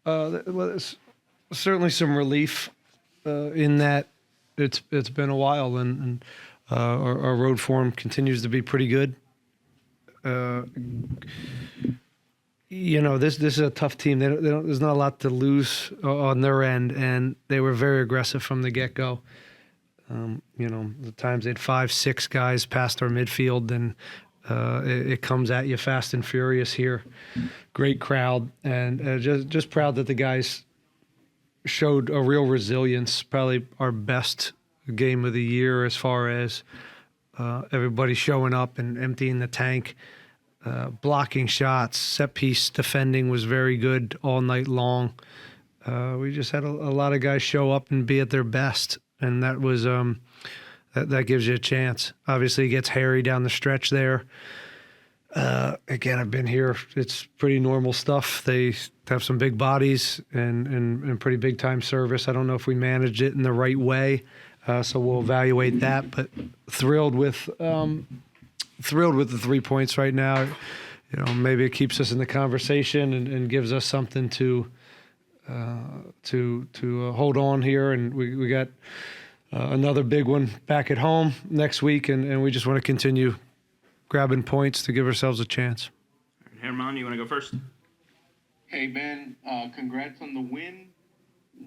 Well, it's certainly some relief in that it's been a while, and our road form continues to be pretty good. This is a tough team. They don't, there's not a lot to lose on their end, and they were very aggressive from the get-go. The times they had 5-6 guys past our midfield, and it comes at you fast and furious here. Great crowd, and just proud that the guys showed a real resilience. Probably our best game of the year as far as everybody showing up and emptying the tank, blocking shots, set piece defending was very good all night long. We just had a lot of guys show up and be at their best, and that was that gives you a chance. Obviously, it gets hairy down the stretch there. Again, I've been here. It's pretty normal stuff. They have some big bodies and pretty big time service. I don't know if we managed it in the right way, so we'll evaluate that. But thrilled with the 3 points right now. Maybe it keeps us in the conversation and gives us something to hold on here. And we got another big one back at home next week, and we just want to continue grabbing points to give ourselves a chance. Herman, you want to go first? Hey, Ben, congrats on the win.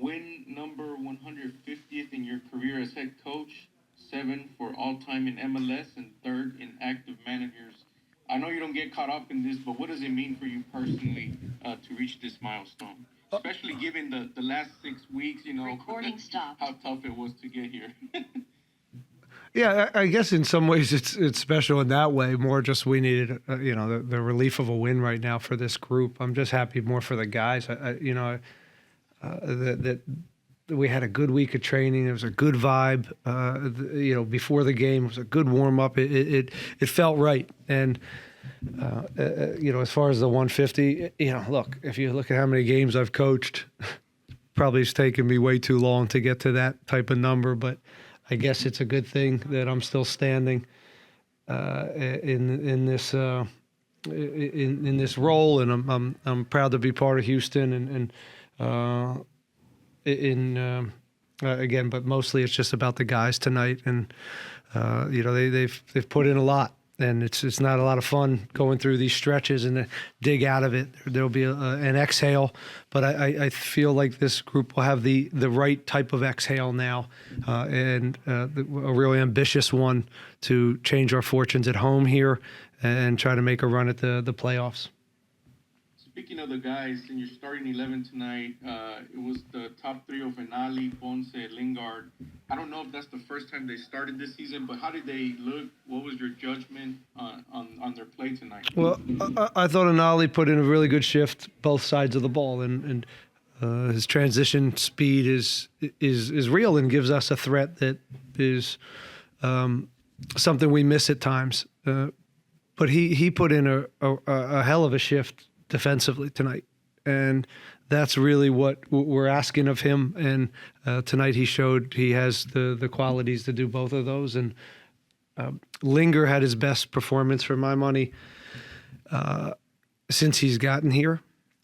Win number 150th in your career as head coach, 7 for all-time in MLS, and 3rd in active managers. I know you don't get caught up in this, but what does it mean for you personally to reach this milestone? Especially given the last 6 weeks, Recording stopped. How tough it was to get here. Yeah, I guess in some ways it's special in that way. More just we needed, the relief of a win right now for this group. I'm just happy more for the guys. That we had a good week of training. It was a good vibe. Before the game, it was a good warm up. It felt right. And as far as the 150, look, if you look at how many games I've coached, probably it's taken me way too long to get to that type of number, but I guess it's a good thing that I'm still standing in this role, and I'm proud to be part of Houston, and again, but mostly it's just about the guys tonight, and they've put in a lot. And it's not a lot of fun going through these stretches and to dig out of it. There'll be an exhale, but I feel like this group will have the right type of exhale now, and a really ambitious one to change our fortunes at home here and try to make a run at the playoffs. Speaking of the guys, in your starting 11 tonight, it was the top 3 of Finale, Ponce, Lingard. I don't know if that's the first time they started this season, but how did they look? What was your judgment on their play tonight? Well, I thought Anali put in a really good shift both sides of the ball, and his transition speed is real and gives us a threat that is something we miss at times. But he put in a hell of a shift defensively tonight, and that's really what we're asking of him. And tonight he showed he has the qualities to do both of those. And Linger had his best performance for my money since he's gotten here,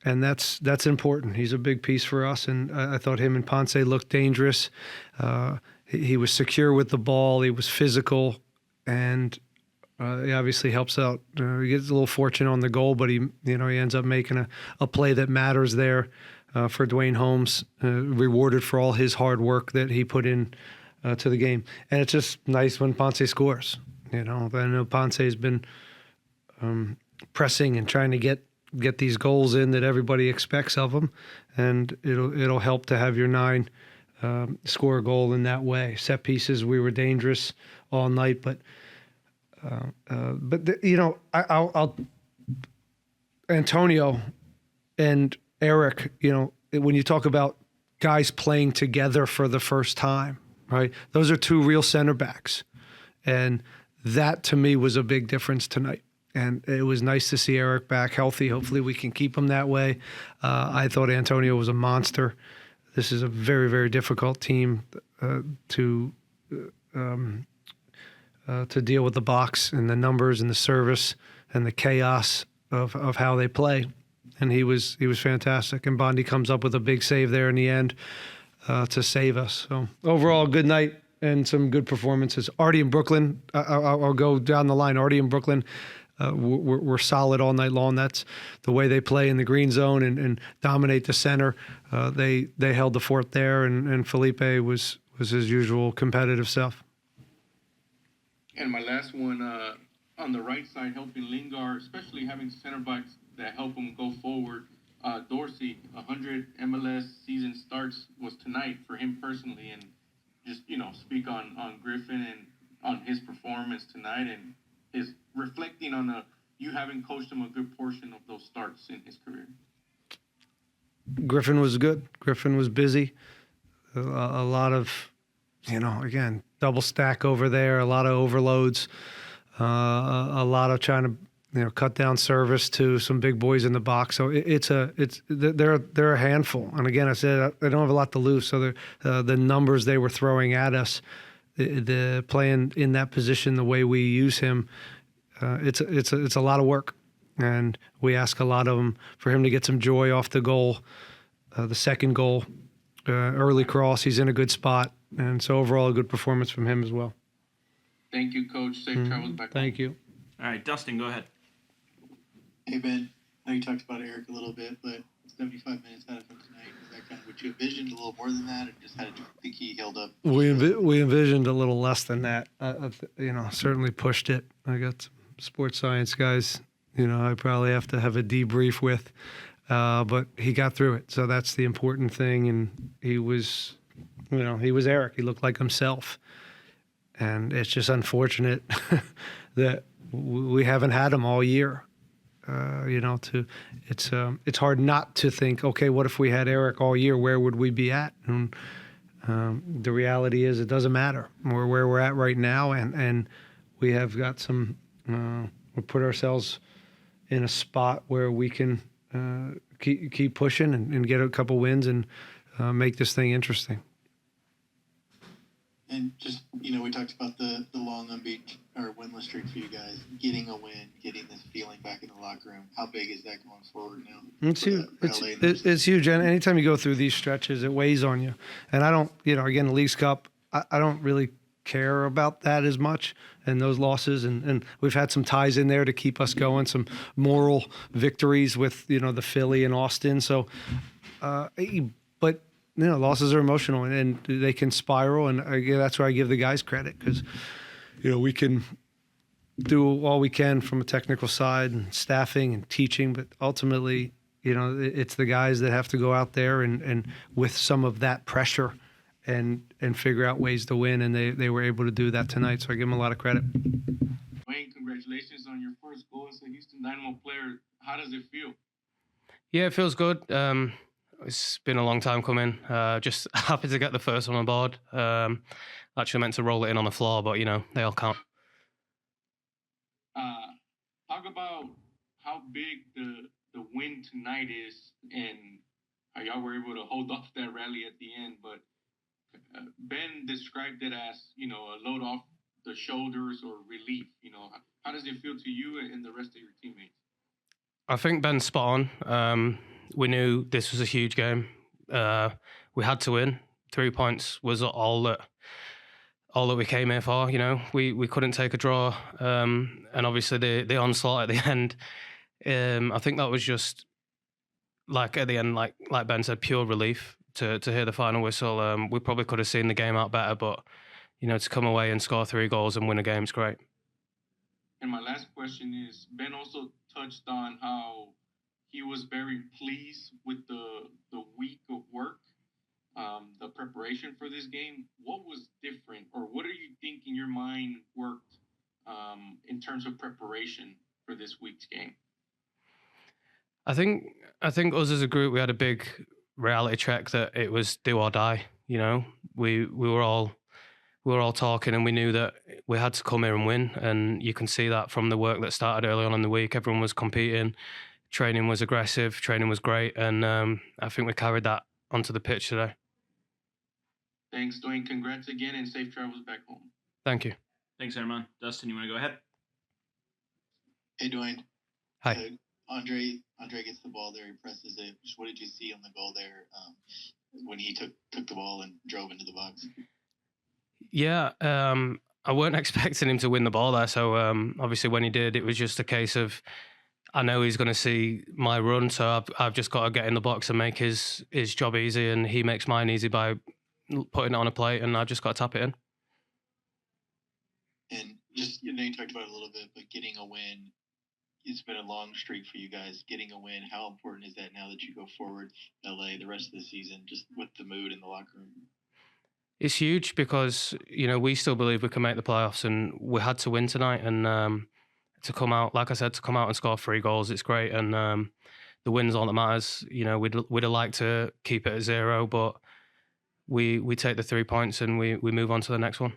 and that's important. He's a big piece for us, and I thought him and Ponce looked dangerous. He was secure with the ball. He was physical, and he obviously helps out. He gets a little fortune on the goal, but he ends up making a play that matters there for Duane Holmes, rewarded for all his hard work that he put in to the game. And it's just nice when Ponce scores. I know Ponce has been pressing and trying to get these goals in that everybody expects of him, and it'll help to have your 9 score a goal in that way. Set pieces, we were dangerous all night, but I'll Antonio and Eric, when you talk about guys playing together for the first time, right? Those are 2 real center backs. And that to me was a big difference tonight. And it was nice to see Eric back healthy. Hopefully we can keep him that way. I thought Antonio was a monster. This is a very, very difficult team to deal with the box and the numbers and the service and the chaos of how they play. and he was fantastic. And Bondi comes up with a big save there in the end to save us. So overall, good night and some good performances. Artie in Brooklyn, I'll go down the line. Artie in Brooklyn, we're solid all night long. That's the way they play in the green zone and dominate the center. They held the fort there, and Felipe was his usual competitive self. And my last one, on the right side, helping Lingard, especially having center backs that help him go forward. Dorsey, 100 MLS season starts was tonight for him personally, and just, speak on Griffin and on his performance tonight and his reflecting on you having coached him a good portion of those starts in his career. Griffin was good. Griffin was busy. A lot of, again, double stack over there, a lot of overloads, a lot of trying to, cut down service to some big boys in the box. So they're a handful. And again, I said they don't have a lot to lose. So the numbers they were throwing at us, the playing in that position the way we use him, it's a lot of work. And we ask a lot of him for him to get some joy off the goal, the second goal, early cross. He's in a good spot. And so overall, a good performance from him as well. Thank you, Coach. Safe travels back home. Thank you. All right, Dustin, go ahead. Hey, Ben. I know you talked about Eric a little bit, but 75 minutes out of him tonight, is that kind of what you envisioned, a little more than that, or just how did you think he held up? We envisioned a little less than that. Certainly pushed it. I got some sports science guys, I probably have to have a debrief with, but he got through it. So that's the important thing. And he was Eric. He looked like himself. And it's just unfortunate that we haven't had him all year. It's hard not to think, okay, what if we had Eric all year? Where would we be at? And the reality is, it doesn't matter. We're where we're at right now, and we have got some. We put ourselves in a spot where we can keep pushing and get a couple wins and make this thing interesting. And just, we talked about the long unbeaten or winless streak for you guys. Getting a win, getting this feeling back in the locker room. How big is that going forward now? It's huge. It's huge. And anytime you go through these stretches, it weighs on you. And I don't, again, the Leagues Cup, I don't really care about that as much and those losses. And we've had some ties in there to keep us going, some moral victories with, the Philly and Austin. So, but losses are emotional and they can spiral. And that's where I give the guys credit because, we can do all we can from a technical side and staffing and teaching, but ultimately, it's the guys that have to go out there and with some of that pressure and figure out ways to win. And they were able to do that tonight. So I give them a lot of credit. Wayne, congratulations on your first goal as a Houston Dynamo player. How does it feel? Yeah, it feels good. It's been a long time coming. Just happy to get the first one on board. Actually meant to roll it in on the floor, but, they all count. Talk about how big the win tonight is and how y'all were able to hold off that rally at the end. But Ben described it as, a load off the shoulders or relief. How does it feel to you and the rest of your teammates? I think Ben's spot on. We knew this was a huge game. We had to win. 3 points was all that we came here for. We couldn't take a draw. And obviously the onslaught at the end. I think that was just like at the end, like Ben said, pure relief to hear the final whistle. We probably could have seen the game out better, but to come away and score 3 goals and win a game is great. And my last question is, Ben also touched on how he was very pleased with the week of work, the preparation for this game. What was different, or what do you think in your mind worked in terms of preparation for this week's game? I think us as a group, we had a big reality check that it was do or die. We were all talking, and we knew that we had to come here and win. And you can see that from the work that started early on in the week. Everyone was competing. Training was aggressive. Training was great. And I think we carried that onto the pitch today. Thanks, Dwayne. Congrats again and safe travels back home. Thank you. Thanks, Herman. Dustin, you want to go ahead? Hey, Dwayne. Hi. Andre gets the ball there, he presses it. Just what did you see on the goal there when he took the ball and drove into the box? Yeah, I weren't expecting him to win the ball there. So obviously when he did, it was just a case of, I know he's going to see my run, so I've just got to get in the box and make his job easy, and he makes mine easy by putting it on a plate, and I've just got to tap it in. And just, you talked about it a little bit, but getting a win, it's been a long streak for you guys. Getting a win, how important is that now that you go forward LA the rest of the season, just with the mood in the locker room? It's huge because, we still believe we can make the playoffs, and we had to win tonight. And to come out, like I said, to come out and score 3 goals, it's great. And the win's all that matters. We'd have liked to keep it at 0, but we take the 3 points and we move on to the next one.